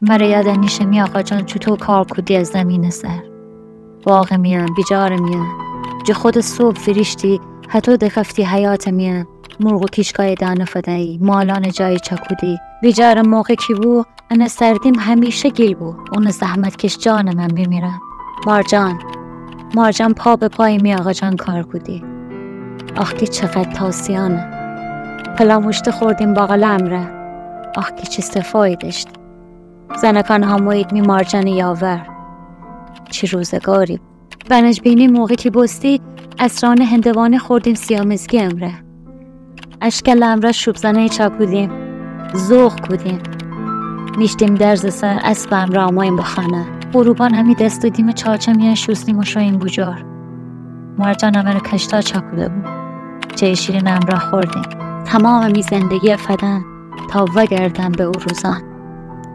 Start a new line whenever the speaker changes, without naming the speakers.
مرا یاد نیشه می آقا جان چطور کار کودی از زمین سر باغ میم بیجار میم جو خود صبح فریشتی حتی دکفتی حیات میم مرغ و کشکای دانه فدایی مالان جای چکودی بیجار موقع کی بو انا سردیم همیشه گل بو اون زحمت کش جان من بمیرم مارجان پا به پای می آقا جان کار کودی آخ که چقدر تاسیانه پلاموشت خوردیم باقل امره آخ که چه صفایی داشت زنکان هموید می مارجان یاور چه روزگاری بنج بینی موقع که بستی اسران هندوانه خوردیم سیامزگی امره اشکال امره شوب زنه چاکودیم زوغ کودیم میشتیم درز سر اسب امره آمایم بخانه غروبان همی دستودیم چاچه میان شوستیم و شویم بجار مارجان امره کشتا چاکوده بود چه شیرین امره خوردیم تمام می زندگی فدن تا وگردم به او روزان